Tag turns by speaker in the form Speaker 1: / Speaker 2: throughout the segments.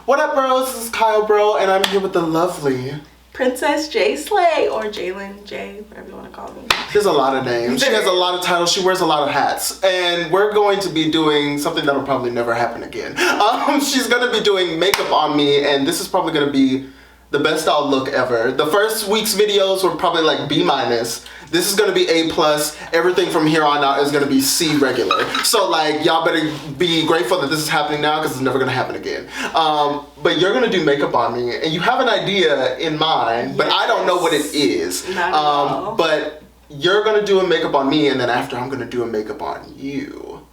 Speaker 1: What up, bros? This is Kyle, bro, and I'm here with the lovely
Speaker 2: PrincessJSlay, or Jalen J, whatever you want to call me.
Speaker 1: There's a lot of names. She has a lot of titles. She wears a lot of hats. And we're going to be doing something that'll probably never happen again. She's going to be doing makeup on me, and this is probably going to be the best I'll look ever. The first week's videos were probably like B-. This is going to be A+. Everything from here on out is going to be C regular. So like, y'all better be grateful that this is happening now because it's never going to happen again. But you're going to do makeup on me, and you have an idea in mind, but I don't know what it is.
Speaker 2: Not at all.
Speaker 1: But you're going to do a makeup on me, and then after I'm going to do a makeup on you.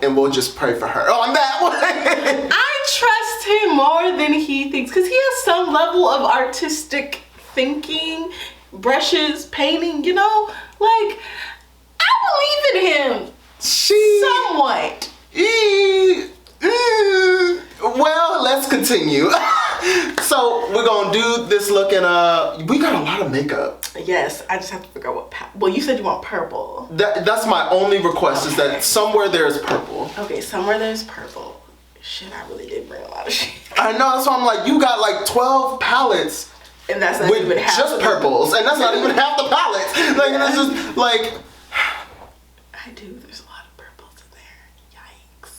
Speaker 1: And we'll just pray for her on that one.
Speaker 2: I trust him more than he thinks, because he has some level of artistic thinking, brushes, painting, you know? Like, I believe in him. Somewhat.
Speaker 1: Well, let's continue. So we're gonna do this look, and we got a lot of makeup.
Speaker 2: Yes, I just have to figure out what well, you said you want purple.
Speaker 1: That's my only request, is that somewhere there's purple.
Speaker 2: Okay, somewhere there's purple. Shit, I really did bring a lot of shit.
Speaker 1: I know, that's why I'm like, you got like 12 palettes.
Speaker 2: And that's not
Speaker 1: with
Speaker 2: even half
Speaker 1: just purples, and that's not even half the palettes. Like,
Speaker 2: yeah.
Speaker 1: it's just like,
Speaker 2: I do. There's a lot of purples in there. Yikes.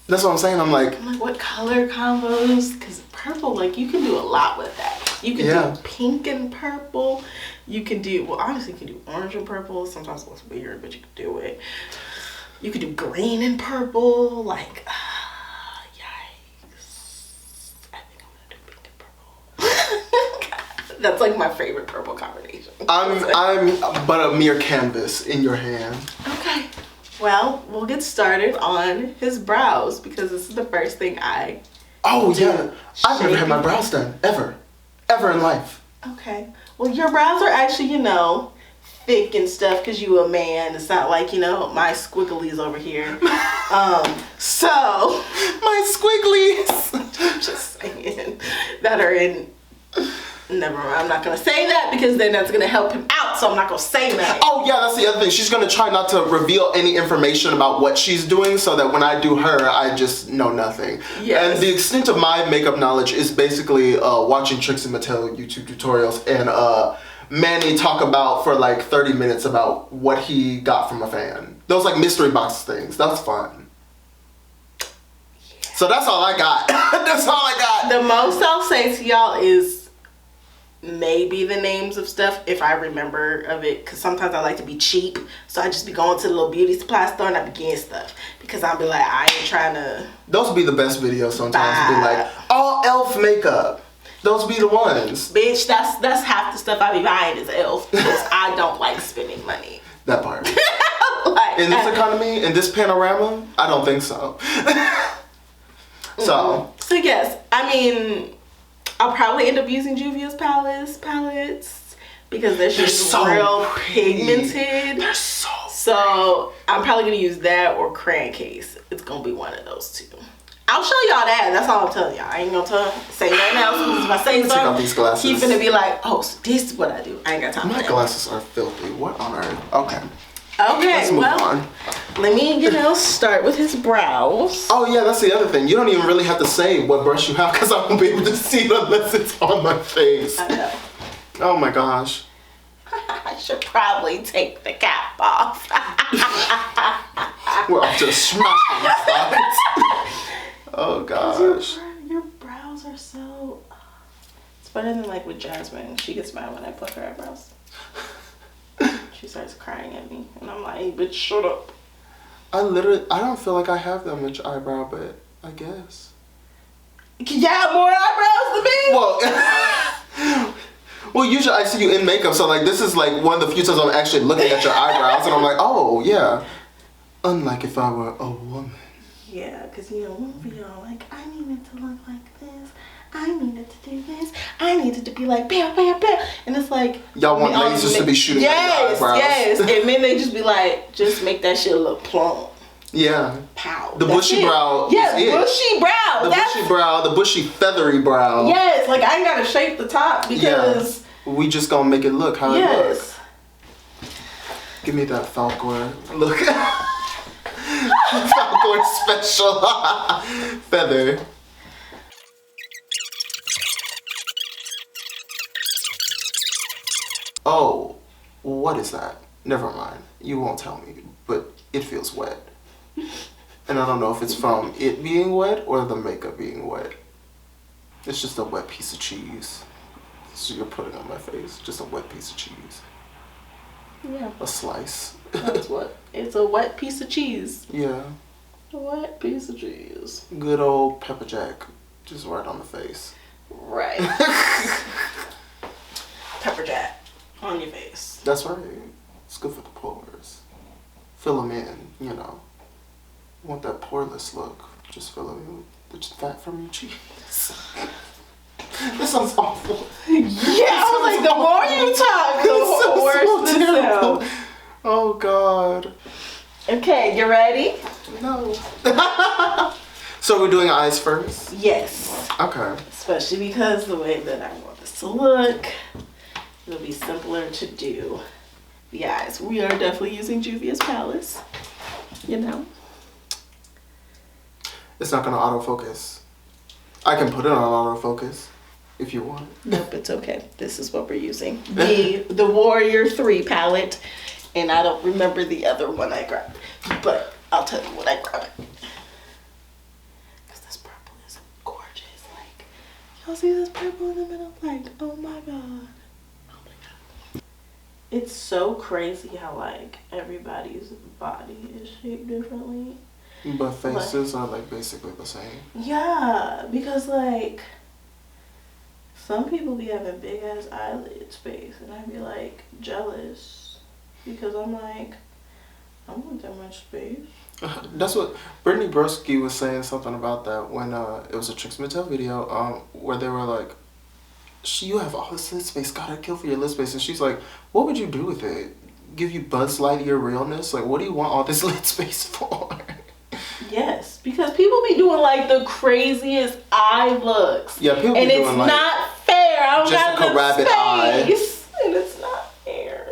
Speaker 1: that's what I'm saying. I'm like,
Speaker 2: what color combos? Because purple, like, you can do a lot with that. You can do pink and purple. You can do, well, honestly, you can do orange and purple. Sometimes it looks weird, but you can do it. You can do green and purple. Like, yikes. I think I'm gonna do pink and purple. That's like my favorite purple combination.
Speaker 1: I'm but a mere canvas in your hand.
Speaker 2: Okay. Well, we'll get started on his brows, because this is the first thing I
Speaker 1: Oh yeah, I've never had my brows done ever in life.
Speaker 2: Okay. Well, your brows are actually, you know, thick and stuff because you a man. It's not like, you know, my squigglies over here. So
Speaker 1: my squigglies.
Speaker 2: Just saying, that are in. Never mind. I'm not gonna say that, because then that's gonna help him out. So I'm not gonna say that.
Speaker 1: Oh yeah, that's the other thing. She's gonna try not to reveal any information about what she's doing, so that when I do her, I just know nothing.
Speaker 2: Yes.
Speaker 1: And the extent of my makeup knowledge is basically watching Trixie Mattel YouTube tutorials and Manny talk about for like 30 minutes about what he got from a fan. Those like mystery box things. That's fun. Yeah. So that's all I got. That's all I got.
Speaker 2: The most I'll say to y'all is maybe the names of stuff, if I remember of it, because sometimes I like to be cheap, so I just be going to the little beauty supply store and I be getting stuff, because I'll be like, I ain't trying to.
Speaker 1: Those be the best videos sometimes. Be like, all elf makeup. Those be the ones.
Speaker 2: Bitch, that's half the stuff I be buying is elf, because I don't like spending money.
Speaker 1: That part.
Speaker 2: Like,
Speaker 1: in this economy, in this panorama, I don't think so. So
Speaker 2: yes, I mean, I'll probably end up using Juvia's palettes, because they're just
Speaker 1: so
Speaker 2: real
Speaker 1: pretty.
Speaker 2: pigmented.
Speaker 1: They're
Speaker 2: so I'm probably gonna use that or crayon case. It's gonna be one of those two. I'll show y'all that. That's all I'm telling y'all. I ain't gonna say nothing else, because if I say something, he's gonna be like, oh, so this is what I do. I ain't got time for that.
Speaker 1: My glasses are filthy. What on earth? Okay.
Speaker 2: Okay,
Speaker 1: let's move on.
Speaker 2: Let me, you know, start with his brows.
Speaker 1: Oh yeah, that's the other thing. You don't even really have to say what brush you have, because I won't be able to see it unless it's on my face.
Speaker 2: I know.
Speaker 1: Oh my gosh.
Speaker 2: I should probably take the cap off.
Speaker 1: We're off to a smashing start. Oh gosh.
Speaker 2: Your brows are so. It's better than like with Jasmine. She gets mad when I pluck her eyebrows. She starts crying at me, and I'm like, bitch, shut up.
Speaker 1: I don't feel like I have that much eyebrow, but I guess.
Speaker 2: You have more eyebrows than me?
Speaker 1: Well, usually I see you in makeup, so like this is like one of the few times I'm actually looking at your eyebrows, and I'm like, oh yeah. Unlike if I were a woman.
Speaker 2: Yeah, because you know, we'll be all like, I needed to look like this. I needed to do this. I needed to be like, bam, bam, bam. And it's like,
Speaker 1: y'all want lasers to be shooting at your eyebrows.
Speaker 2: Yes, and then they just be like, just make that shit look plump.
Speaker 1: Yeah.
Speaker 2: Pow.
Speaker 1: The bushy brow.
Speaker 2: Yeah, bushy brow.
Speaker 1: The bushy brow, the bushy feathery brow.
Speaker 2: Yes, like I ain't gotta shape the top, because
Speaker 1: we just gonna make it look how it looks. Give me that Falcor look. Falcor special feather. what is that? Never mind. You won't tell me, but it feels wet. And I don't know if it's from it being wet or the makeup being wet. It's just a wet piece of cheese. So you're putting on my face. Just a wet piece of cheese.
Speaker 2: Yeah.
Speaker 1: A slice.
Speaker 2: That's what. It's a wet piece of cheese.
Speaker 1: Yeah.
Speaker 2: A wet piece of cheese.
Speaker 1: Good old pepper jack. Just right on the face.
Speaker 2: Right. Pepper jack on your face.
Speaker 1: That's right. It's good for the pores. Fill them in, you know. You want that poreless look. Just fill them in with the fat from your cheese. This sounds awful.
Speaker 2: Yeah, I was like, the more you talk, the worse this sounds.
Speaker 1: Oh, God.
Speaker 2: Okay, you ready?
Speaker 1: No. So we're doing eyes first?
Speaker 2: Yes.
Speaker 1: Okay.
Speaker 2: Especially because the way that I want this to look, it'll be simpler to do the eyes. We are definitely using Juvia's Palace, you know.
Speaker 1: It's not gonna autofocus. I can put it on autofocus if you want.
Speaker 2: Nope, it's okay. This is what we're using. The Warrior 3 palette. And I don't remember the other one I grabbed. But I'll tell you what I grabbed. Because this purple is gorgeous. Like, y'all see this purple in the middle? Like, oh my god. Oh my god. It's so crazy how, like, everybody's body is shaped differently.
Speaker 1: But faces are, like, basically the same.
Speaker 2: Yeah, because, like, some people be having big ass eyelid space. And I'd be, like, jealous. Because I'm like, I don't want that much space.
Speaker 1: That's what Brittany Broski was saying something about that when it was a Trix Mattel video where they were like, you have all this lid space, gotta kill for your lid space. And she's like, what would you do with it? Give you Buzz Lightyear realness? Like, what do you want all this lid space for?
Speaker 2: Yes, because people be doing like the craziest eye looks.
Speaker 1: Yeah, people
Speaker 2: and
Speaker 1: be doing
Speaker 2: it's
Speaker 1: like
Speaker 2: not fair. I don't got
Speaker 1: Jessica
Speaker 2: enough
Speaker 1: Rabbit
Speaker 2: space, and it's not fair.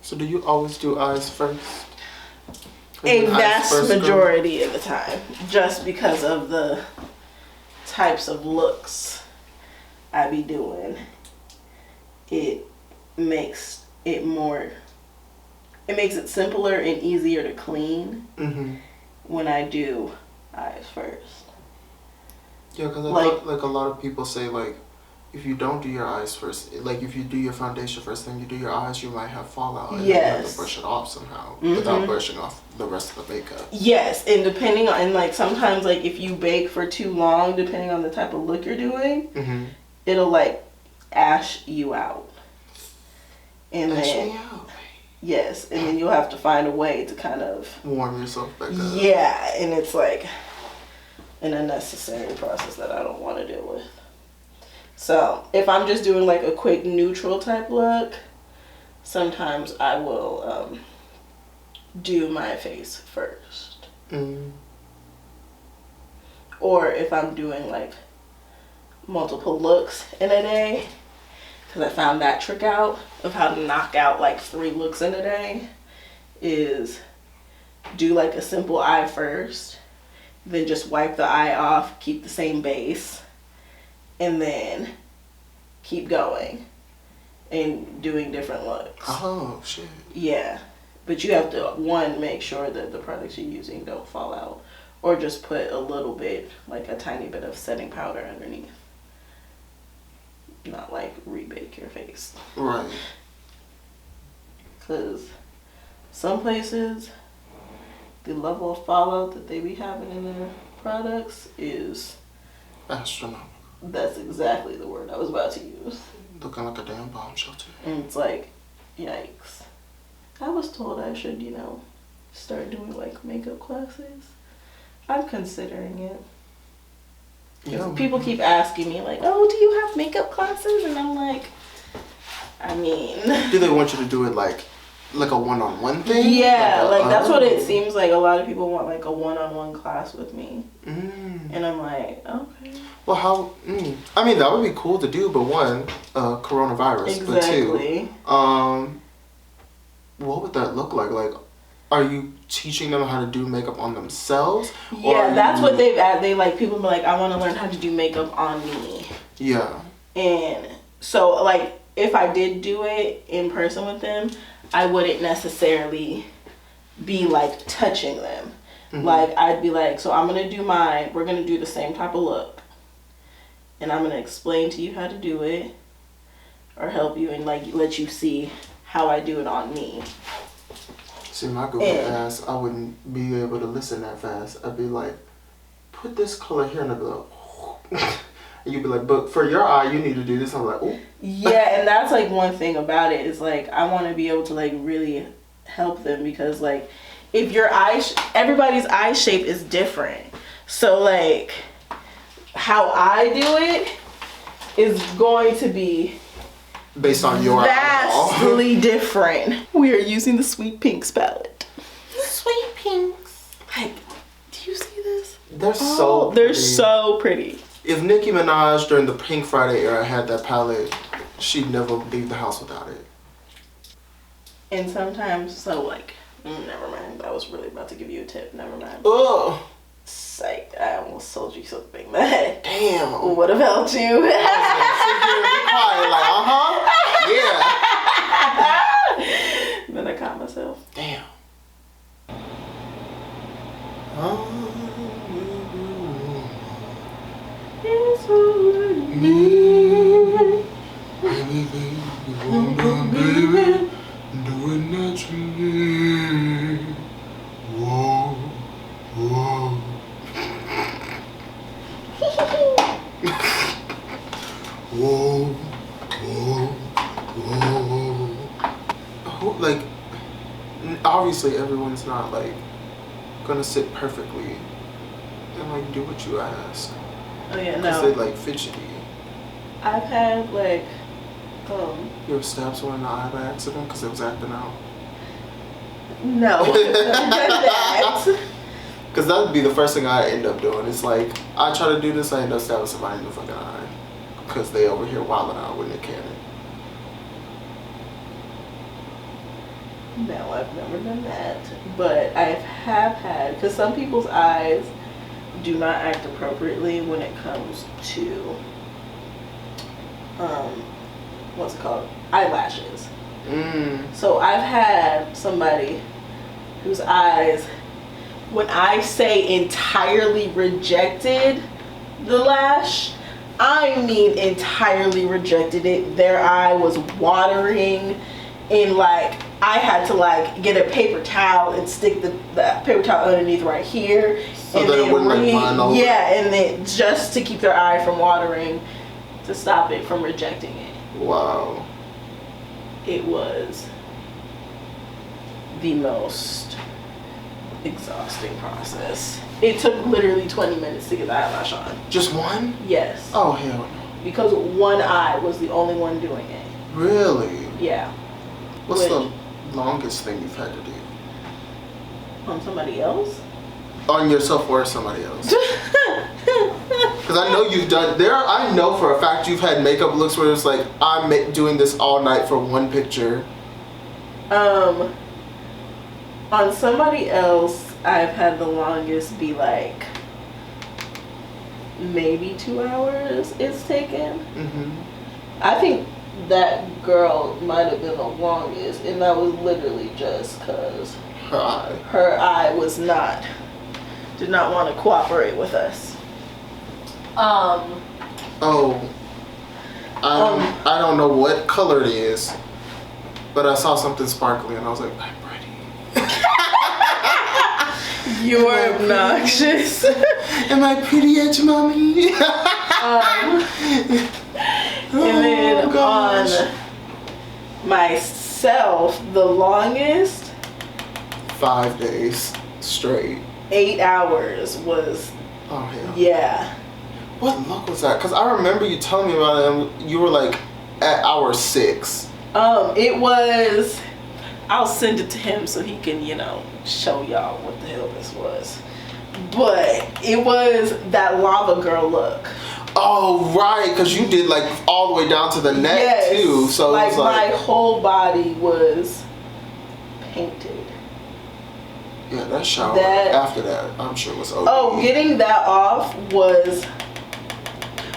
Speaker 1: So do you always do eyes first?
Speaker 2: A vast majority of the time, just because of the types of looks I be doing. It makes it simpler and easier to clean when I do eyes first.
Speaker 1: Yeah, because like a lot of people say, like, if you don't do your eyes first, like if you do your foundation first, then you do your eyes, you might have fallout. And you have to brush it off somehow without brushing off the rest of the makeup.
Speaker 2: Yes, and depending on, and like sometimes like if you bake for too long, depending on the type of look you're doing, it'll like ash you out. And then, yes, and then you'll have to find a way to kind of
Speaker 1: warm yourself back up.
Speaker 2: Yeah, and it's like an unnecessary process that I don't want to deal with. So if I'm just doing like a quick neutral type look, sometimes I will do my face first. Or if I'm doing like multiple looks in a day, because I found that trick out of how to knock out like 3 looks in a day, is do like a simple eye first, then just wipe the eye off, keep the same base, and then keep going and doing different looks.
Speaker 1: Oh, shit.
Speaker 2: Yeah. But you have to, one, make sure that the products you're using don't fall out. Or just put a little bit, like a tiny bit of setting powder underneath. Not like rebake your face.
Speaker 1: Right.
Speaker 2: Because some places, the level of fallout that they be having in their products is
Speaker 1: astronomical.
Speaker 2: That's exactly the word I was about to use.
Speaker 1: Looking like a damn bomb shelter.
Speaker 2: And it's like, yikes. I was told I should, start doing like makeup classes. I'm considering it. Yeah. People keep asking me like, oh, do you have makeup classes? And I'm like, I mean.
Speaker 1: Do they want you to do it like a one-on-one thing?
Speaker 2: Yeah, like that's what it seems like. A lot of people want like a one-on-one class with me. And I'm like, okay.
Speaker 1: Well, I mean, that would be cool to do, but one, coronavirus.
Speaker 2: Exactly.
Speaker 1: But two, what would that look like? Like, are you teaching them how to do makeup on themselves?
Speaker 2: Yeah, that's what they like. People be like, I want to learn how to do makeup on me.
Speaker 1: Yeah.
Speaker 2: And so, like, if I did do it in person with them, I wouldn't necessarily be like touching them. Like I'd be like, so I'm gonna do mine, we're gonna do the same type of look, and I'm gonna explain to you how to do it or help you and like let you see how I do it on me.
Speaker 1: See, my Google ass, I wouldn't be able to listen that fast. I'd be like, put this color here, and I'd be like, and you'd be like, but for your eye, you need to do this. I'm like, ooh.
Speaker 2: Yeah, and that's like one thing about it is like I want to be able to like really help them, because like if your everybody's eye shape is different, so like how I do it is going to be
Speaker 1: based on your
Speaker 2: vastly different. We are using the Sweet Pinks palette.
Speaker 1: Sweet Pinks.
Speaker 2: Like, do you see this?
Speaker 1: They're so pretty.
Speaker 2: They're so pretty.
Speaker 1: If Nicki Minaj during the Pink Friday era had that palette, she'd never leave the house without it.
Speaker 2: And sometimes, so like, never mind. I was really about to give you a tip. Never mind.
Speaker 1: Ugh.
Speaker 2: Psych. I almost sold you something that.
Speaker 1: Damn.
Speaker 2: Would have helped you.
Speaker 1: I was gonna sit here and be quiet, like, yeah.
Speaker 2: Then I caught myself.
Speaker 1: Damn.
Speaker 2: It's all me.
Speaker 1: Anything you want, baby, do it naturally. Whoa, whoa. Whoa, whoa, whoa. Like, obviously everyone's not like gonna sit perfectly and like do what you ask.
Speaker 2: Oh yeah, no.
Speaker 1: Because they like fidgety.
Speaker 2: I've had like,
Speaker 1: You ever stabbed someone in the eye by accident because it was acting out?
Speaker 2: No. That.
Speaker 1: Because that would be the first thing I end up doing. It's like, I try to do this, I end up stabbing somebody in the fucking eye. Because they over here wilding out when they can't.
Speaker 2: No, I've never done that. But I have had, because some people's eyes do not act appropriately when it comes to, what's it called? Eyelashes. So I've had somebody whose eyes, when I say entirely rejected the lash, I mean entirely rejected it. Their eye was watering, and like I had to like get a paper towel and stick the paper towel underneath right here,
Speaker 1: so
Speaker 2: and
Speaker 1: that it wouldn't like run over.
Speaker 2: Yeah, and then just to keep their eye from watering, to stop it from rejecting it.
Speaker 1: Wow.
Speaker 2: It was the most exhausting process. It took literally 20 minutes to get the eyelash on.
Speaker 1: Just one?
Speaker 2: Yes.
Speaker 1: Oh, hell no.
Speaker 2: Because one eye was the only one doing it.
Speaker 1: Really?
Speaker 2: Yeah.
Speaker 1: What's the longest thing you've had to do?
Speaker 2: On somebody else?
Speaker 1: On yourself or somebody else? Because I know you've done, I know for a fact you've had makeup looks where it's like, I'm doing this all night for one picture.
Speaker 2: On somebody else, I've had the longest be like maybe 2 hours it's taken. I think that girl might have been the longest, and that was literally just because her eye was did not want to cooperate with us.
Speaker 1: I don't know what color it is, but I saw something sparkly and I was like, I'm ready.
Speaker 2: You are obnoxious.
Speaker 1: Am I pretty at you, mommy?
Speaker 2: And then on myself, the longest
Speaker 1: 5 days straight.
Speaker 2: 8 hours was.
Speaker 1: Oh hell.
Speaker 2: Yeah.
Speaker 1: What look was that? Because I remember you telling me about it and you were like at hour 6.
Speaker 2: It was, I'll send it to him so he can, show y'all what the hell this was. But it was that lava girl look.
Speaker 1: Oh, right, because you did like all the way down to the neck too. So
Speaker 2: like,
Speaker 1: it was like
Speaker 2: my whole body was painted.
Speaker 1: Yeah, that shower after that, I'm sure was okay.
Speaker 2: Oh, getting that off was,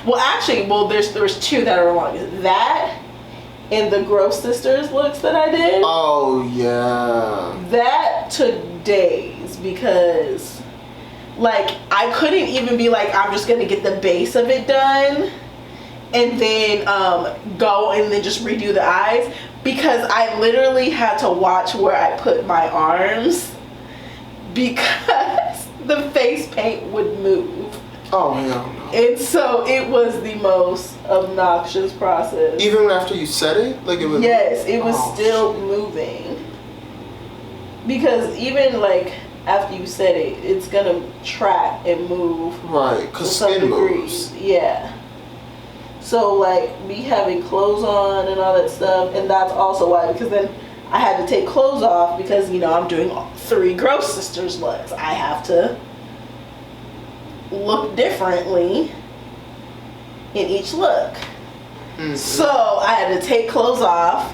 Speaker 2: there was 2 that are longest. That in the Gross Sisters looks that I did.
Speaker 1: Oh yeah.
Speaker 2: That took days because like I couldn't even be like, I'm just gonna get the base of it done and then go and then just redo the eyes, because I literally had to watch where I put my arms because the face paint would move.
Speaker 1: Oh hell no.
Speaker 2: And so it was the most obnoxious process.
Speaker 1: Even after you said it? Like it was.
Speaker 2: Yes, it was still moving. Because even like after you said it, it's gonna track and move.
Speaker 1: Right, because skin moves.
Speaker 2: Yeah. So like me having clothes on and all that stuff, and that's also why, because then I had to take clothes off because, you know, I'm doing 3 Gross Sisters looks. I have to look differently in each look. Mm-hmm. So I had to take clothes off.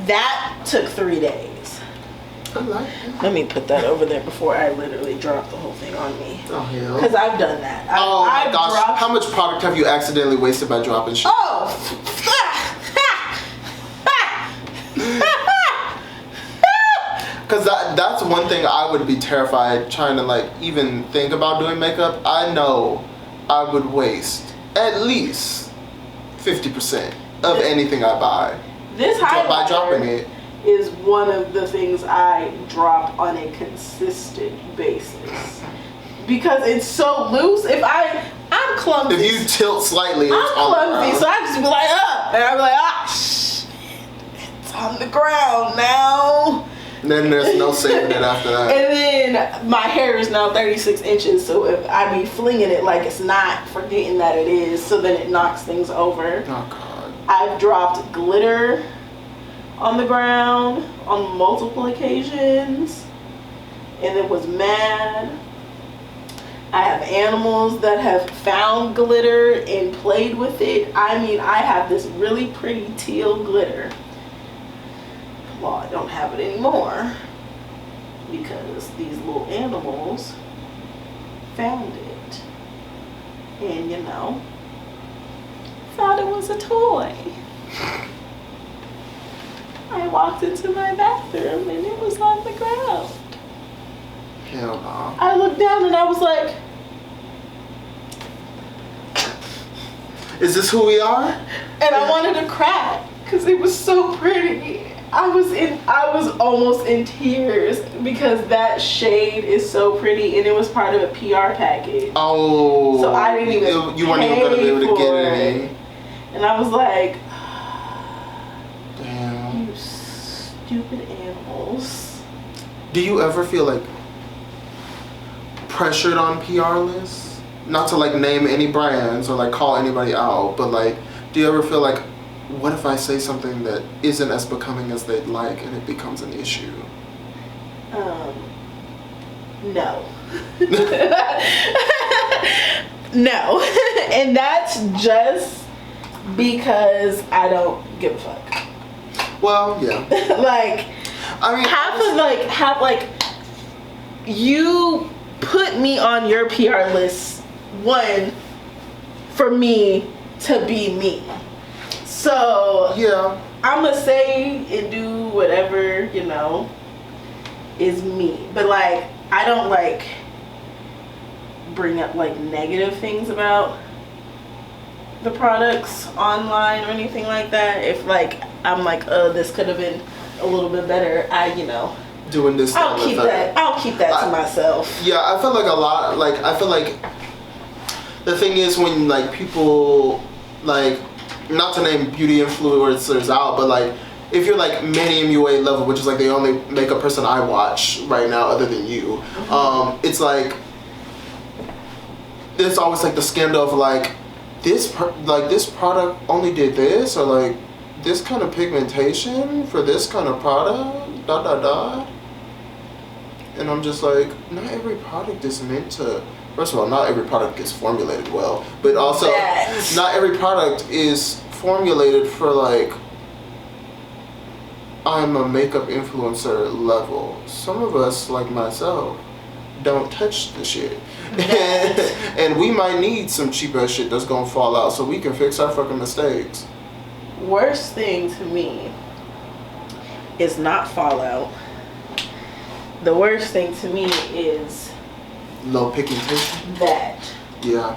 Speaker 2: That took 3 days.
Speaker 1: I like that.
Speaker 2: Let me put that over there before I literally drop the whole thing on me.
Speaker 1: Oh hell.
Speaker 2: Because I've done that.
Speaker 1: I've gosh. How much product have you accidentally wasted by dropping shit?
Speaker 2: Oh!
Speaker 1: Because that's one thing I would be terrified trying to like even think about doing makeup. I know I would waste at least 50% of anything I buy.
Speaker 2: This highlighter
Speaker 1: by dropping it
Speaker 2: is one of the things I drop on a consistent basis because it's so loose. I'm clumsy.
Speaker 1: If you tilt slightly, it's
Speaker 2: I'm clumsy, so I just be like, and I'm like, shit, it's on the ground now.
Speaker 1: And then there's no saving it after that.
Speaker 2: And then my hair is now 36 inches, so if I be flinging it like it's not, forgetting that it is, so then it knocks things over.
Speaker 1: Oh God.
Speaker 2: I've dropped glitter on the ground on multiple occasions and it was mad. I have animals that have found glitter and played with it. I mean, I have this really pretty teal glitter. Well, I don't have it anymore because these little animals found it and, you know, thought it was a toy. I walked into my bathroom and it was on the ground.
Speaker 1: Hell no.
Speaker 2: I looked down and I was like,
Speaker 1: is this who we are?
Speaker 2: And I wanted to cry because it was so pretty. I was almost in tears because that shade is so pretty and it was part of a PR package.
Speaker 1: Oh.
Speaker 2: So I didn't even
Speaker 1: you weren't even going to be able to get it in.
Speaker 2: And I was like,
Speaker 1: damn.
Speaker 2: You stupid animals.
Speaker 1: Do you ever feel like pressured on PR lists? Not to like name any brands or like call anybody out, but like, do you ever feel like, what if I say something that isn't as becoming as they'd like and it becomes an issue?
Speaker 2: No. No. And that's just because I don't give a fuck.
Speaker 1: Well, yeah.
Speaker 2: Like, I mean, you put me on your PR list, one, for me to be me. So
Speaker 1: yeah,
Speaker 2: I'm gonna say and do whatever, you know, is me. But like, I don't like bring up like negative things about the products online or anything like that. If like I'm like, oh, this could have been a little bit better,
Speaker 1: doing this.
Speaker 2: I'll keep that to myself.
Speaker 1: Yeah, I feel like a lot. Like I feel like the thing is when like people like. Not to name beauty influencers out, but like if you're like mini MUA level, which is like the only makeup person I watch right now other than you, it's like there's always like the scandal of like this product only did this, or like this kind of pigmentation for this kind of product, and I'm just like, not every product is meant to. First of all, not every product is formulated well, but also not every product is formulated for like I'm a makeup influencer level. Some of us, like myself, don't touch the shit. And we might need some cheap ass shit that's gonna fall out so we can fix our fucking mistakes.
Speaker 2: Worst thing to me is not fallout. The worst thing to me is
Speaker 1: low pigmentation.
Speaker 2: That.
Speaker 1: Yeah.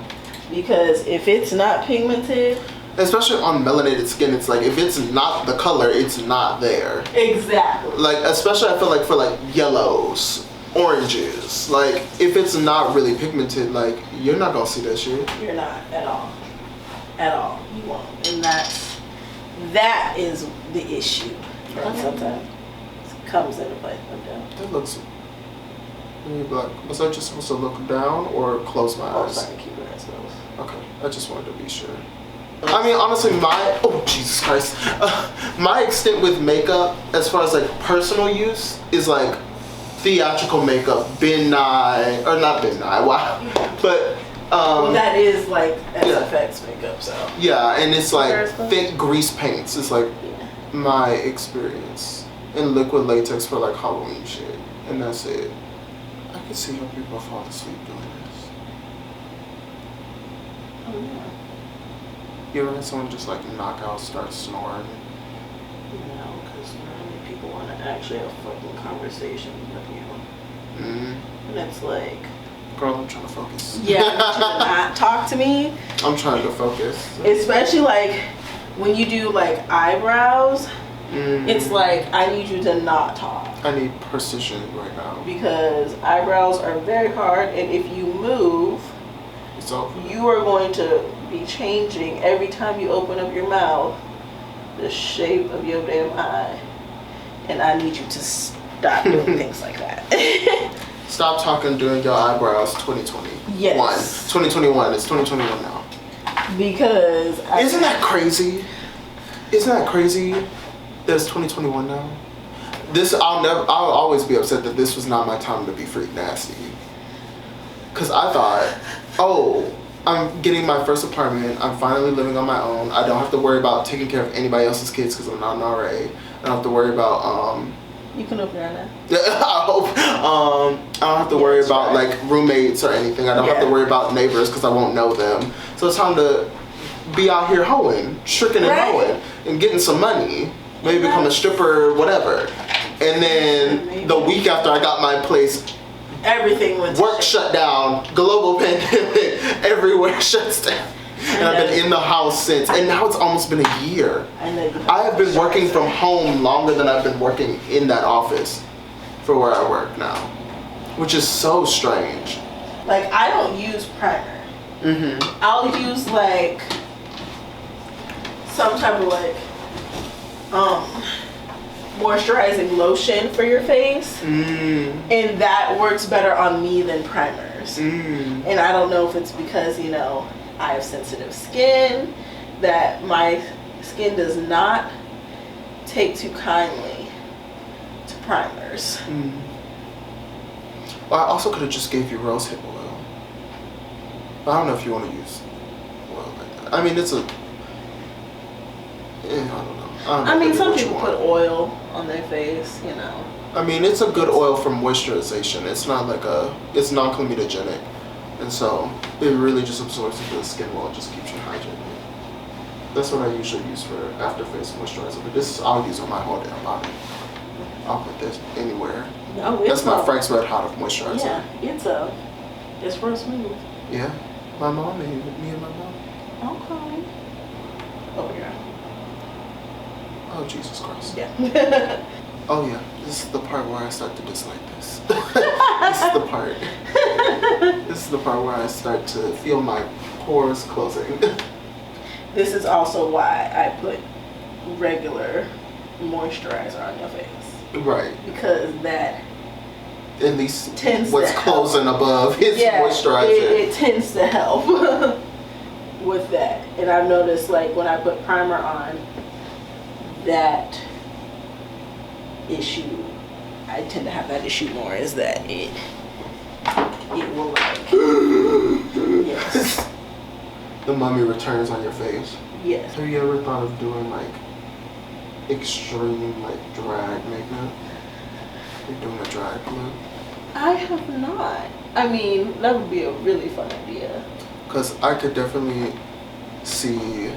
Speaker 2: Because if it's not pigmented,
Speaker 1: especially on melanated skin, it's like if it's not the color, it's not there.
Speaker 2: Exactly.
Speaker 1: Like especially I feel like for like yellows, oranges, like if it's not really pigmented, like you're not gonna see that shit.
Speaker 2: You're not at all. At all. You won't. And that is the issue. Right? Sometimes it comes into play.
Speaker 1: That looks really black. Was I just supposed to look down or close my eyes?
Speaker 2: Sorry, keep your eyes closed.
Speaker 1: Okay, I just wanted to be sure. I mean, honestly, Jesus Christ. My extent with makeup, as far as like personal use, is like theatrical makeup, not Ben Nye, wow. But,
Speaker 2: well, that is like SFX makeup, so.
Speaker 1: Yeah, and it's like thick grease paints. It's like my experience. And liquid latex for like Halloween shit. And that's it. I can see how people fall asleep doing this.
Speaker 2: Oh, yeah.
Speaker 1: You ever had someone just like knock out, start snoring?
Speaker 2: No, because normally people want to actually have a fucking conversation with you. And it's like,
Speaker 1: girl, I'm trying to focus.
Speaker 2: Yeah, I want you to not talk to me.
Speaker 1: I'm trying to focus.
Speaker 2: Especially like when you do like eyebrows, it's like I need you to not talk.
Speaker 1: I need precision right now.
Speaker 2: Because eyebrows are very hard, and if you move,
Speaker 1: it's over.
Speaker 2: You are going to be changing every time you open up your mouth the shape of your damn eye. And I need you to stop doing things like that.
Speaker 1: Stop talking during your eyebrows 2020.
Speaker 2: Yes.
Speaker 1: 2021. It's 2021 now.
Speaker 2: Because
Speaker 1: isn't that crazy? Isn't that crazy that it's 2021 now? I'll always be upset that this was not my time to be freak nasty. Cause I thought, oh, I'm getting my first apartment. I'm finally living on my own. I don't have to worry about taking care of anybody else's kids because I'm not an RA. I don't have to worry about
Speaker 2: you can open your eye now.
Speaker 1: I hope. I don't have to worry about like roommates or anything. I don't have to worry about neighbors because I won't know them. So it's time to be out here hoeing, tricking and hoeing, and getting some money. Maybe become a stripper, whatever. And then the week after I got my place,
Speaker 2: everything went
Speaker 1: work shut down, global pandemic, everywhere shuts down. And I've been in the house since, and now it's almost been a year. I have been working from home longer than I've been working in that office for where I work now, which is so strange.
Speaker 2: Like, I don't use primer. I'll use like some type of like moisturizing lotion for your face, and that works better on me than primers. And I don't know if it's because, you know, I have sensitive skin, that my skin does not take too kindly to primers.
Speaker 1: Well, I also could have just gave you rosehip oil. But I don't know if you want to use oil like that. I mean, it's a... I don't know.
Speaker 2: I mean, some people put oil on their face, you know.
Speaker 1: I mean, it's a good oil for moisturization. It's not like it's non-comedogenic. And so it really just absorbs into the skin well and just keeps you hydrated. That's what I usually use for after face moisturizer. But this I'll use on my whole damn body. I'll put this anywhere.
Speaker 2: No,
Speaker 1: that's my Frank's Red Hot of moisturizer.
Speaker 2: Yeah, it's real smooth.
Speaker 1: Yeah, my mom made it. Me and my mom.
Speaker 2: Okay. Oh yeah.
Speaker 1: Oh Jesus Christ.
Speaker 2: Yeah.
Speaker 1: Oh yeah, this is the part where I start to dislike this. This is the part. This is the part where I start to feel my pores closing.
Speaker 2: This is also why I put regular moisturizer on your face.
Speaker 1: Right.
Speaker 2: Because that
Speaker 1: at least
Speaker 2: tends
Speaker 1: what's
Speaker 2: to
Speaker 1: closing
Speaker 2: help.
Speaker 1: above is moisturizer.
Speaker 2: It tends to help with that. And I've noticed, like, when I put primer on, that issue, I tend to have that issue more, is that it will like yes.
Speaker 1: The mummy returns on your face.
Speaker 2: Yes.
Speaker 1: Have you ever thought of doing like extreme like drag makeup? You're doing a drag look?
Speaker 2: I have not. I mean, that would be a really fun idea.
Speaker 1: Because I could definitely see...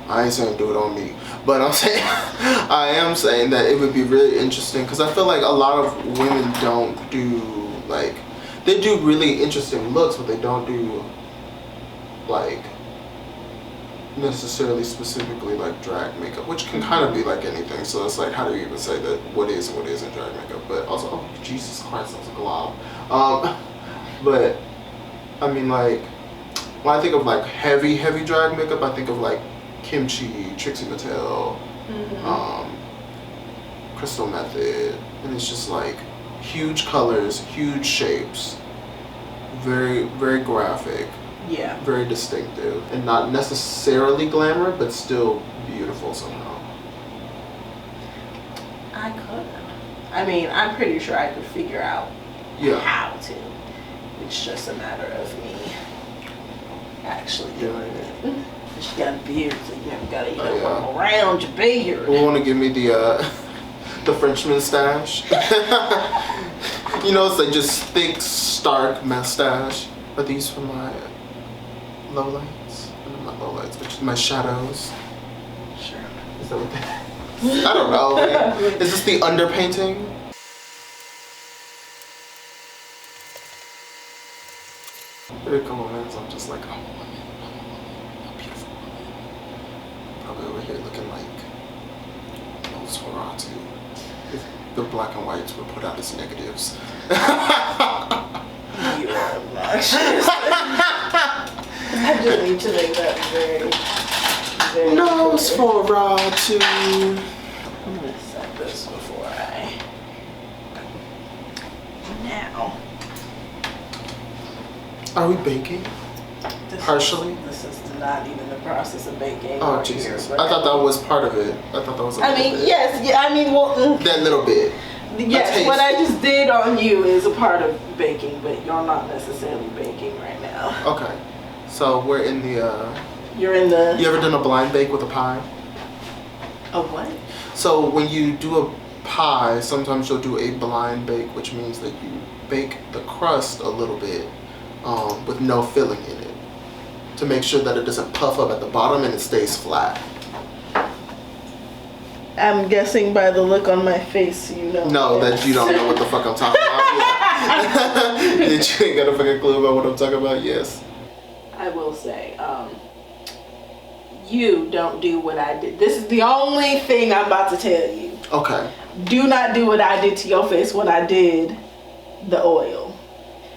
Speaker 1: I ain't saying do it on me, but I'm saying I am saying that it would be really interesting because I feel like a lot of women don't do like they do really interesting looks, but they don't do like necessarily specifically like drag makeup, which can kind of be like anything. So it's like, how do you even say that what is and what isn't drag makeup? But also, oh Jesus Christ, that's a glob. But I mean, like when I think of like heavy drag makeup, I think of like Kimchi, Trixie Mattel, Crystal Method, and it's just like huge colors, huge shapes, very graphic, very distinctive, and not necessarily glamour, but still beautiful somehow.
Speaker 2: I could. I mean, I'm pretty sure I could figure out how to. It's just a matter of me actually doing it. She got a beard, so you never gotta work around your beard.
Speaker 1: You want to give me the Frenchman stash? You know, it's like just thick, stark mustache. Are these for my lowlights? Not lowlights, but my shadows.
Speaker 2: Sure.
Speaker 1: Is that what that is? I don't know. Is this the underpainting? Every couple minutes, I'm just like, oh, probably over here looking like Nosferatu if the black and whites were put out as negatives.
Speaker 2: You are obnoxious. I just need to make that very
Speaker 1: Nosferatu.
Speaker 2: I'm gonna set this before I... Now.
Speaker 1: Are we baking? Partially?
Speaker 2: This is not even the process of baking.
Speaker 1: Oh, Jesus. I thought that was part of it. I thought that was a little bit.
Speaker 2: Yes. Yeah, I mean, well...
Speaker 1: That little bit.
Speaker 2: Yes, what I just did on you is a part of baking, but you're not necessarily baking right now.
Speaker 1: Okay. So we're in the...
Speaker 2: You're in the...
Speaker 1: You ever done a blind bake with a pie?
Speaker 2: A what?
Speaker 1: So when you do a pie, sometimes you'll do a blind bake, which means that you bake the crust a little bit with no filling in it, to make sure that it doesn't puff up at the bottom and it stays flat.
Speaker 2: I'm guessing by the look on my face, you know.
Speaker 1: No, that you don't know what the fuck I'm talking about. Yeah. That you ain't got a fucking clue about what I'm talking about. Yes.
Speaker 2: I will say, you don't do what I did. This is the only thing I'm about to tell you.
Speaker 1: Okay.
Speaker 2: Do not do what I did to your face when I did the oil.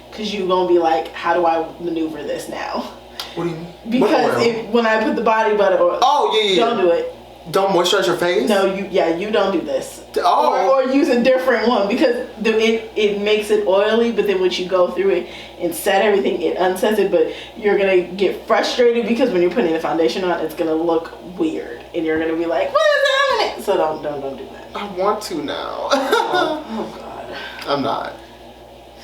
Speaker 2: Because you're going to be like, how do I maneuver this now?
Speaker 1: What do you mean?
Speaker 2: Because when I put the body butter oil, don't do it.
Speaker 1: Don't moisturize your face?
Speaker 2: No, you don't do this.
Speaker 1: Oh.
Speaker 2: Or use a different one, because it makes it oily, but then once you go through it and set everything, it unsets it, but you're going to get frustrated because when you're putting the foundation on, it's going to look weird. And you're going to be like, what is happening? So don't do that.
Speaker 1: I want to now.
Speaker 2: Oh, God.
Speaker 1: I'm not.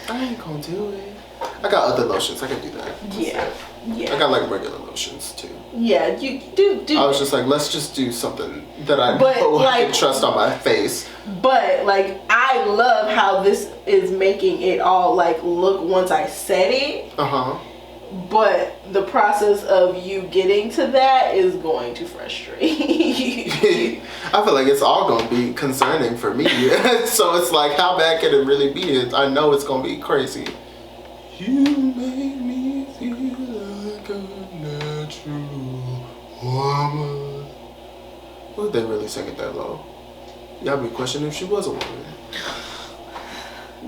Speaker 1: I ain't gonna do it. I got other lotions. I can do that.
Speaker 2: Yeah.
Speaker 1: I got like regular lotions too.
Speaker 2: Yeah, you do.
Speaker 1: I was just like, let's just do something that I can trust on my face.
Speaker 2: But like, I love how this is making it all like look once I set it. But the process of you getting to that is going to frustrate you.
Speaker 1: I feel like it's all going to be concerning for me. So it's like, how bad can it really be? I know it's going to be crazy. You make me feel like a natural woman. Would they really sing it that low? Y'all be questioning if she was a woman.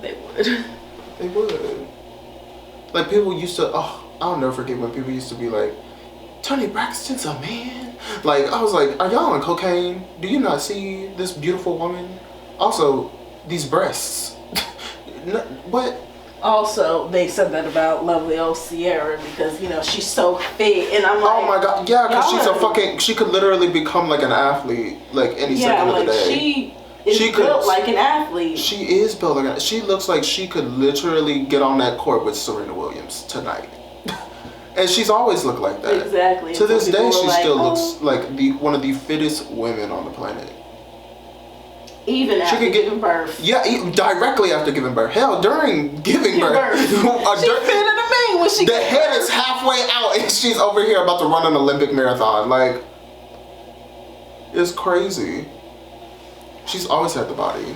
Speaker 2: They would.
Speaker 1: They would. Like people used to, I'll never forget when people used to be like, Tony Braxton's a man. Like, I was like, are y'all on cocaine? Do you not see this beautiful woman? Also, these breasts. What?
Speaker 2: Also, they said that about lovely old Sierra because, you know, she's so fit. And I'm like,
Speaker 1: oh my God. Yeah, because she could literally become like an athlete, like any second of the day.
Speaker 2: She built like an athlete.
Speaker 1: She is built like she looks like she could literally get on that court with Serena Williams tonight. And she's always looked like that.
Speaker 2: Exactly.
Speaker 1: To this day, she still looks like one of the fittest women on the planet.
Speaker 2: Even after giving birth.
Speaker 1: Yeah, directly after giving birth. Hell, during giving birth.
Speaker 2: She's fitter than me when she
Speaker 1: the head is halfway out and she's over here about to run an Olympic marathon. Like, it's crazy. She's always had the body.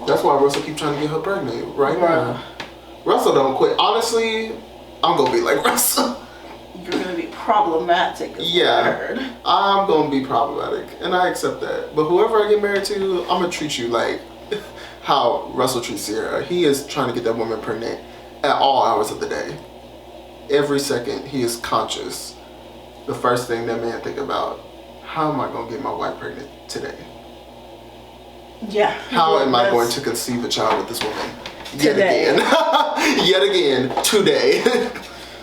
Speaker 1: That's why Russell keep trying to get her pregnant right now. Russell don't quit. Honestly, I'm gonna be like Russell.
Speaker 2: You're gonna be problematic.
Speaker 1: Yeah, I'm gonna be problematic, and I accept that. But whoever I get married to, I'm gonna treat you like how Russell treats Sierra. He is trying to get that woman pregnant at all hours of the day. Every second he is conscious. The first thing that man think about, how am I gonna get my wife pregnant today?
Speaker 2: Yeah.
Speaker 1: How am I going to conceive a child with this woman? Yet again. Yet again, today.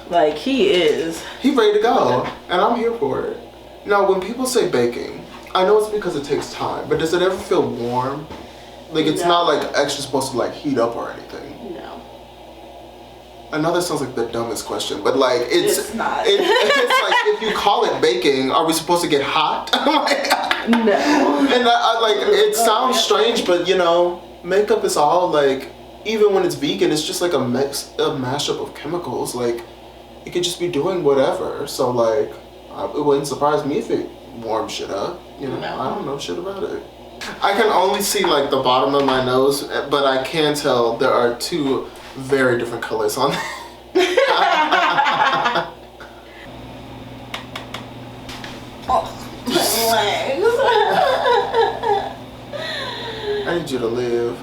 Speaker 2: Like, he is.
Speaker 1: He's ready to go, and I'm here for it. Now, when people say baking, I know it's because it takes time, but does it ever feel warm? Like, it's not like extra supposed to like heat up or anything.
Speaker 2: No.
Speaker 1: I know that sounds like the dumbest question, but like
Speaker 2: It's not.
Speaker 1: It's like, if you call it baking, are we supposed to get hot?
Speaker 2: No.
Speaker 1: And I like, it sounds strange, but you know, makeup is all like, even when it's vegan, it's just like a mashup of chemicals. Like, it could just be doing whatever. So like, it wouldn't surprise me if it warmed shit up. You know, I don't know shit about it. I can only see like the bottom of my nose, but I can tell there are two very different colors on it. I need you to live.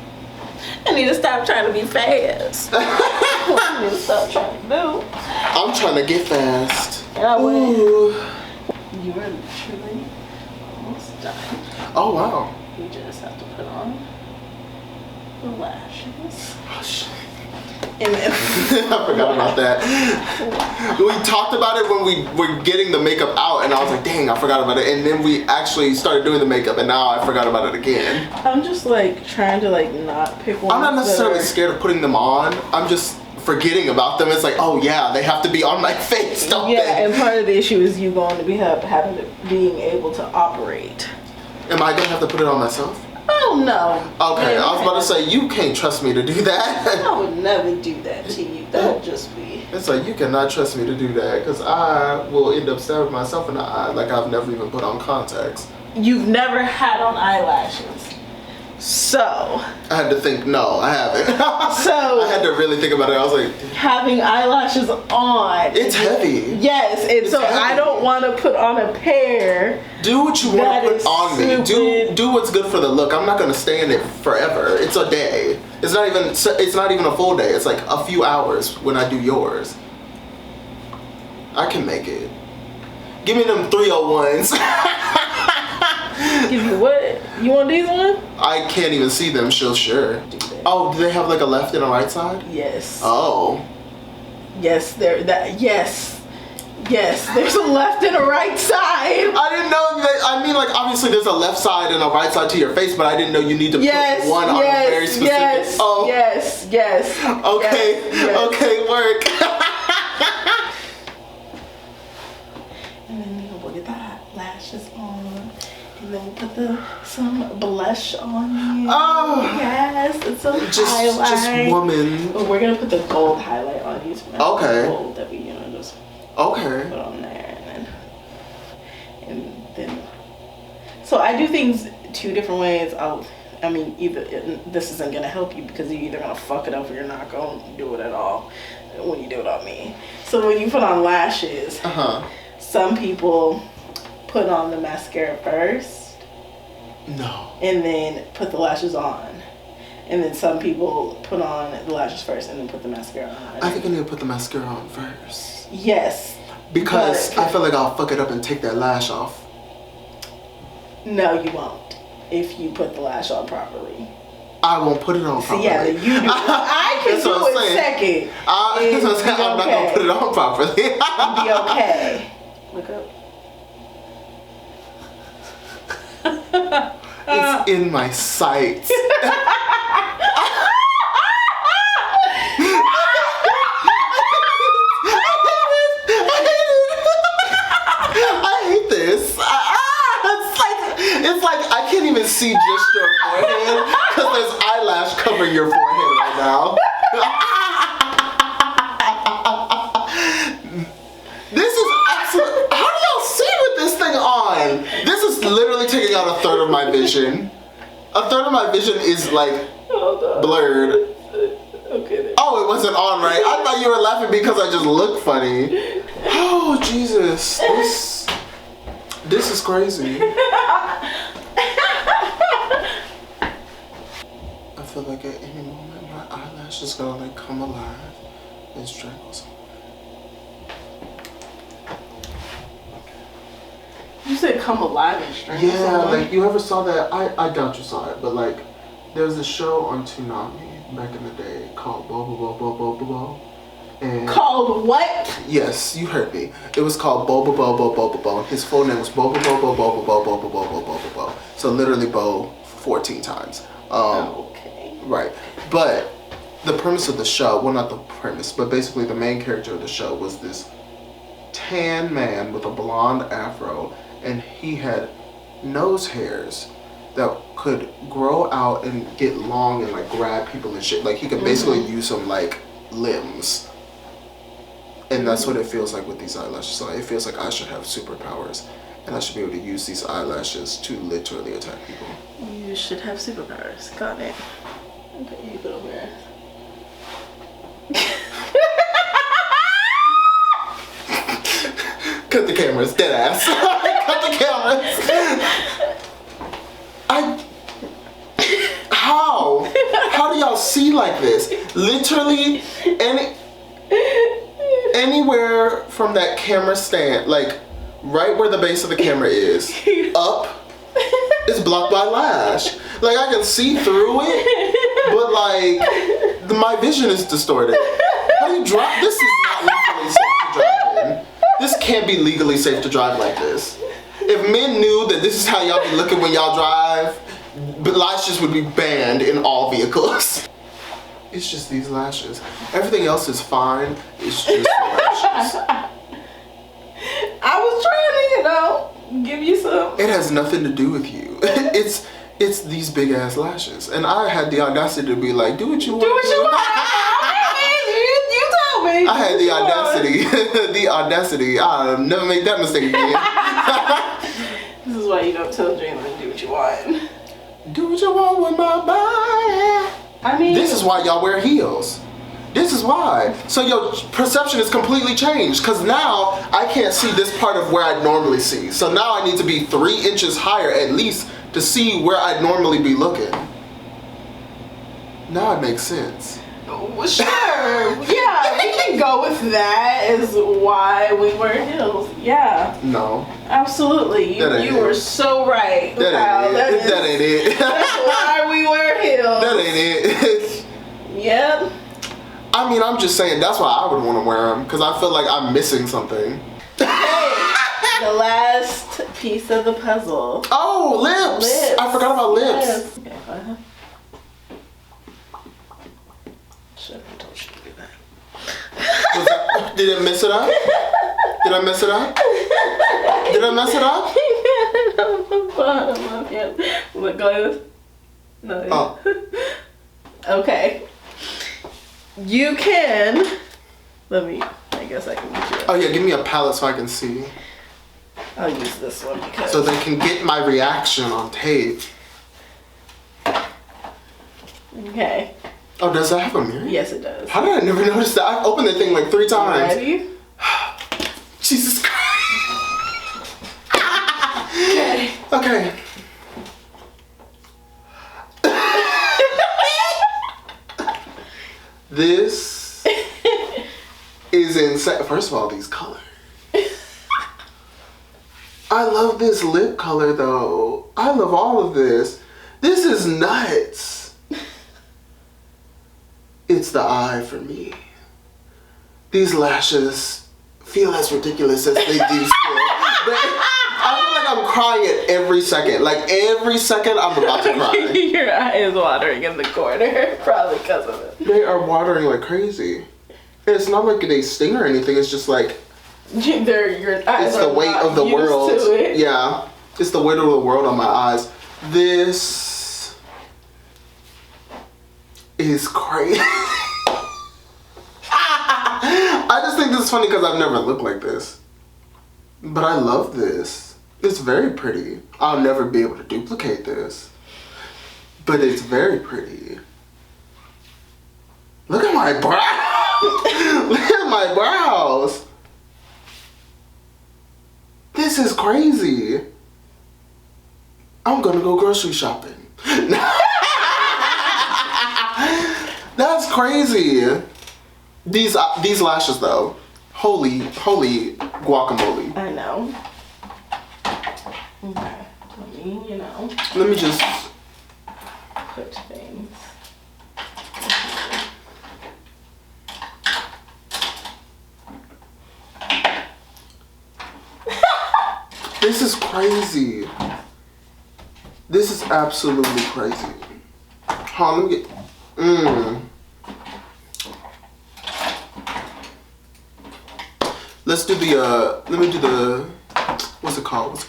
Speaker 2: I need to stop trying to be fast. I need to stop trying to do.
Speaker 1: I'm trying to get fast.
Speaker 2: And I will.
Speaker 1: Ooh.
Speaker 2: You are literally almost done.
Speaker 1: Oh wow.
Speaker 2: You just have to put on the lashes.
Speaker 1: Oh shit.
Speaker 2: And then
Speaker 1: I forgot about that. We talked about it when we were getting the makeup out, and I was like, dang, I forgot about it. And then we actually started doing the makeup, and now I forgot about it again.
Speaker 2: I'm just like trying to like not pick one.
Speaker 1: I'm not necessarily scared of putting them on. I'm just forgetting about them. It's like, oh yeah, they have to be on my face, don't they?
Speaker 2: Yeah, and part of the issue is you going to be having to being able to operate.
Speaker 1: Am I gonna have to put it on myself?
Speaker 2: Oh no.
Speaker 1: Okay, I was about to say, you can't trust me to do that.
Speaker 2: I would never do that to you. That would just be.
Speaker 1: It's like, you cannot trust me to do that, because I will end up staring myself in the eye like I've never even put on contacts.
Speaker 2: You've never had on eyelashes. So.
Speaker 1: I had to think, no, I haven't.
Speaker 2: So.
Speaker 1: I had to really think about it. I was like,
Speaker 2: having eyelashes on.
Speaker 1: It's heavy.
Speaker 2: Yes, and so heavy. I don't want to put on a pair.
Speaker 1: Do what you want to put on me. Do what's good for the look. I'm not gonna stay in it forever. It's a day. It's not even a full day. It's like a few hours when I do yours. I can make it. Give me them 301s.
Speaker 2: Give you what? You want these ones?
Speaker 1: I can't even see them. Sure. Oh, do they have like a left and a right side?
Speaker 2: Yes.
Speaker 1: Oh.
Speaker 2: Yes, Yes, there's a left and a right side.
Speaker 1: I didn't know that. I mean, like, obviously there's a left side and a right side to your face, but I didn't know you need to put one on a very specific.
Speaker 2: Yes.
Speaker 1: Okay.
Speaker 2: Yes.
Speaker 1: Okay, work.
Speaker 2: And then we'll get the lashes on. And then we'll put some blush on you.
Speaker 1: Oh.
Speaker 2: Yes, it's some highlight.
Speaker 1: Just woman.
Speaker 2: But we're gonna put the gold highlight on you.
Speaker 1: Okay.
Speaker 2: Gold that we, just
Speaker 1: okay.
Speaker 2: put on there, and then. So I do things two different ways. Either this isn't gonna help you because you're either gonna fuck it up or you're not gonna do it at all when you do it on me. So when you put on lashes, some people put on the mascara first.
Speaker 1: No.
Speaker 2: And then put the lashes on. And then some people put on the lashes first and then put the mascara on.
Speaker 1: I think I need to put the mascara on first.
Speaker 2: Yes.
Speaker 1: Because I feel like I'll fuck it up and take that lash off.
Speaker 2: No, you won't. If you put the lash on properly.
Speaker 1: I won't put it on properly.
Speaker 2: Yeah, you do. I can do it second.
Speaker 1: I'm not going to put it on properly.
Speaker 2: Be okay. Look up.
Speaker 1: It's in my sights. I hate this. It's like I can't even see just your forehead because there's eyelash covering your forehead right now. This is absolute. How do y'all see with this thing on? This is literally taking out a third of my vision. A third of my vision is like blurred.
Speaker 2: Okay.
Speaker 1: Oh, it wasn't on right. I thought you were laughing because I just look funny. Oh, Jesus. This is crazy. I feel like at any moment my eyelash is gonna like come alive and strangle someone.
Speaker 2: You said come alive and strangle
Speaker 1: Yeah,
Speaker 2: someone?
Speaker 1: like you ever saw that? I doubt you saw it, but like there was a show on Toonami back in the day called Bobo Bobo Bobo Bobo. And
Speaker 2: called what?
Speaker 1: yes, you heard me. It was called Bobo Bobo Bobo Bobo. His full name was Bobo Bobo Bobo Bobo Bobo Bobo Bobo Bobo. So literally Bo 14 times.
Speaker 2: Okay.
Speaker 1: Right. But the premise of the show, well not the premise, but basically the main character of the show was this tan man with a blonde afro, and he had nose hairs that could grow out and get long and like grab people and shit. Like he could basically use them like limbs. And that's what it feels like with these eyelashes. So it feels like I should have superpowers and I should be able to use these eyelashes to literally attack people.
Speaker 2: You should have superpowers. Got it. Okay, you put over there.
Speaker 1: Cut the cameras, dead ass. Cut the cameras. How do y'all see like this? Literally, anywhere from that camera stand, like right where the base of the camera is, up, is blocked by lash. Like I can see through it, but like my vision is distorted. How do you drive? This is not legally safe to drive in. This can't be legally safe to drive like this. If men knew that this is how y'all be looking when y'all drive, lashes would be banned in all vehicles. It's just these lashes. Everything else is fine. It's just the lashes.
Speaker 2: I was trying to, give you some.
Speaker 1: It has nothing to do with you. It's these big ass lashes. And I had the audacity to be like, do what you want.
Speaker 2: Do what you want. You told me.
Speaker 1: I had the audacity. The audacity. I'll never make that mistake again.
Speaker 2: This is why you don't tell Jalen to do what you want.
Speaker 1: Do what you want with my body.
Speaker 2: I mean,
Speaker 1: This is why y'all wear heels. This is why. So your perception is completely changed because now I can't see this part of where I normally see. So now I need to be 3 inches higher at least to see where I'd normally be looking. Now it makes sense.
Speaker 2: sure. Yeah, we can go with that as why we wear heels. Yeah.
Speaker 1: No.
Speaker 2: Absolutely. You were so right.
Speaker 1: That ain't it.
Speaker 2: That's why we wear heels.
Speaker 1: That ain't it.
Speaker 2: Yep.
Speaker 1: I mean, I'm just saying that's why I would want to wear them because I feel like I'm missing something.
Speaker 2: Hey, the last piece of the puzzle.
Speaker 1: Oh, lips. I forgot about lips.
Speaker 2: Yes. Okay, go ahead. Shit, I told you to do that.
Speaker 1: Did it mess it up? Did I mess it up? Did I mess it up?
Speaker 2: Look, go ahead. No.
Speaker 1: Oh.
Speaker 2: Okay. You can. I guess I can get you.
Speaker 1: Oh yeah, give me a palette so I can see.
Speaker 2: I'll use this one because.
Speaker 1: So they can get my reaction on tape.
Speaker 2: Okay.
Speaker 1: Oh, does that have a mirror?
Speaker 2: Yes, it does.
Speaker 1: How did I never notice that? I've opened the thing like 3 times.
Speaker 2: Ready?
Speaker 1: Jesus Christ.
Speaker 2: Okay.
Speaker 1: Okay. This is insane. First of all, these colors. I love this lip color though. I love all of this. This is nuts. It's the eye for me. These lashes feel as ridiculous as they do still. I feel like I'm crying at every second. Like every second I'm about to cry.
Speaker 2: Your eye is watering in the corner, probably because of it.
Speaker 1: They are watering like crazy. And it's not like they sting or anything. It's just like
Speaker 2: Your eyes
Speaker 1: it's
Speaker 2: are
Speaker 1: the weight
Speaker 2: not
Speaker 1: of the
Speaker 2: used
Speaker 1: world.
Speaker 2: to it.
Speaker 1: Yeah, it's the weight of the world on my eyes. This is crazy. I just think this is funny because I've never looked like this. But I love this. It's very pretty. I'll never be able to duplicate this. But it's very pretty. Look at my brows. Look at my brows. This is crazy. I'm gonna go grocery shopping. That's crazy. These lashes though, holy guacamole.
Speaker 2: I know. Okay,
Speaker 1: Let me just
Speaker 2: put things.
Speaker 1: This is crazy. This is absolutely crazy. Hold on, let me get. Let's do the. Let me do the. What's it called?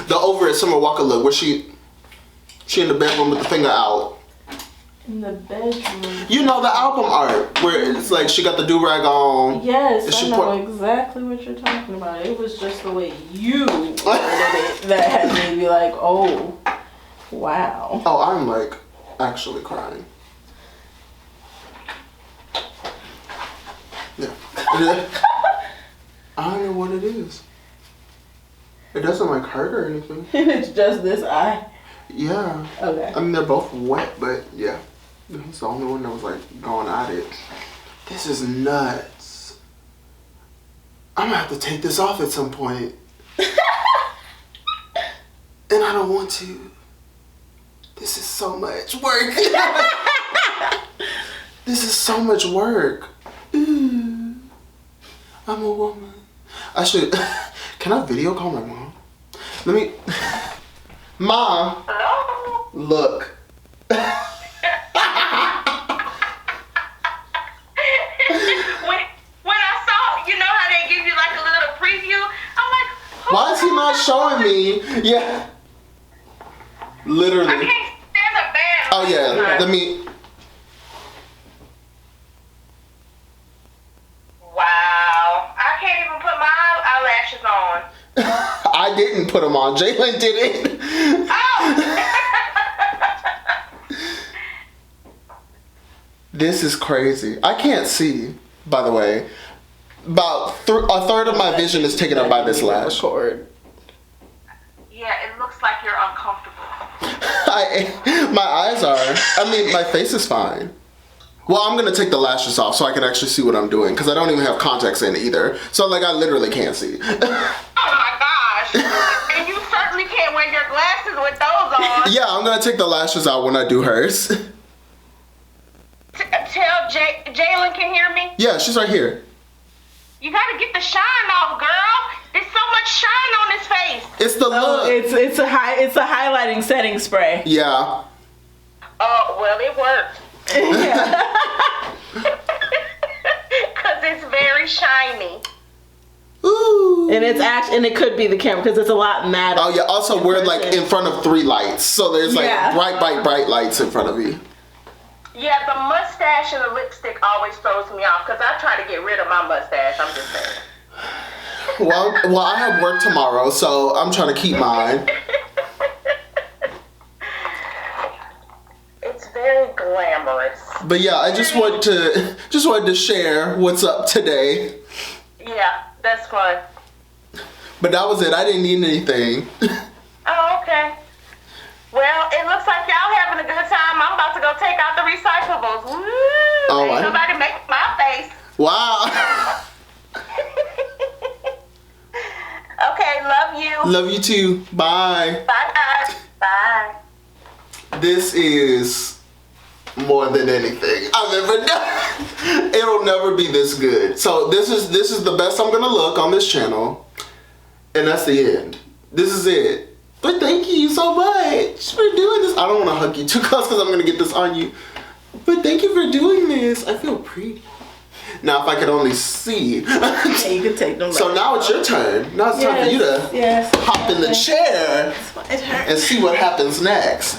Speaker 1: The Over at Summer Walker look, where she in the bedroom with the finger out.
Speaker 2: In the bedroom.
Speaker 1: You know the album art where it's like she got the do-rag on.
Speaker 2: Yes, I know exactly what you're talking about. It was just the way you worded it that had me be like, oh, wow.
Speaker 1: Oh, I'm like actually crying. Yeah. I don't know what it is. It doesn't like hurt or anything.
Speaker 2: It's just this eye.
Speaker 1: Yeah.
Speaker 2: Okay.
Speaker 1: I mean, they're both wet, but yeah. He's the only one that was like going at it. This is nuts. I'm gonna have to take this off at some point. And I don't want to. This is so much work. This is so much work. Ooh. I'm a woman. I should. Can I video call my mom? Let me. Mom.
Speaker 3: Hello?
Speaker 1: Look.
Speaker 3: when I saw, you know how they give you like a little preview? I'm like,
Speaker 1: why is he not showing me? Yeah. Literally.
Speaker 3: I can't stand the bad.
Speaker 1: Oh yeah. Let me.
Speaker 3: Wow. I can't even put my eyelashes on.
Speaker 1: I didn't put them on. Jalen did it.
Speaker 3: Oh!
Speaker 1: This is crazy. I can't see, by the way. About a third of my vision is taken up by this lash.
Speaker 3: Yeah, it looks like you're uncomfortable.
Speaker 1: My eyes are. I mean, my face is fine. Well, I'm gonna take the lashes off so I can actually see what I'm doing because I don't even have contacts in either. So like, I literally can't see.
Speaker 3: Oh my gosh! And you certainly can't wear your glasses with those on.
Speaker 1: Yeah, I'm gonna take the lashes out when I do hers.
Speaker 3: Tell Jalen can hear me.
Speaker 1: Yeah, she's right here.
Speaker 3: You gotta get the shine off, girl. There's so much shine on his face.
Speaker 1: It's the look.
Speaker 2: It's a highlighting setting spray.
Speaker 1: Yeah.
Speaker 3: Oh well, it worked.
Speaker 2: Yeah.
Speaker 3: Cause it's very shiny.
Speaker 1: Ooh.
Speaker 2: And it's and it could be the camera because it's a lot matter.
Speaker 1: Oh yeah. Also, we're like in front of 3 lights, so there's like bright lights in front of you.
Speaker 3: Yeah, the mustache and the lipstick always throws me off because I try to get rid of my mustache. I'm just saying.
Speaker 1: Well, I have work tomorrow, so I'm trying to keep mine.
Speaker 3: It's very glamorous.
Speaker 1: But yeah, I just wanted to share what's up today.
Speaker 3: Yeah, that's fun.
Speaker 1: But that was it. I didn't need anything.
Speaker 3: Oh, okay. Well, it looks like y'all having a good time. I'm about to go take out the recyclables. Woo!
Speaker 1: Oh,
Speaker 3: Ain't nobody make my face.
Speaker 1: Wow.
Speaker 3: Okay, love you.
Speaker 1: Love you too. Bye.
Speaker 3: Bye, guys. Bye.
Speaker 1: This is more than anything I've ever done. It'll never be this good. So this is the best I'm gonna look on this channel, and that's the end. This is it. But thank you so much for doing this. I don't want to hug you too close because I'm gonna get this on you. But thank you for doing this. I feel pretty. Now, if I could only see.
Speaker 2: Yeah, you can take them.
Speaker 1: So now it's your turn. Now it's time for you to hop in the chair
Speaker 2: It's my turn.
Speaker 1: and see what happens next.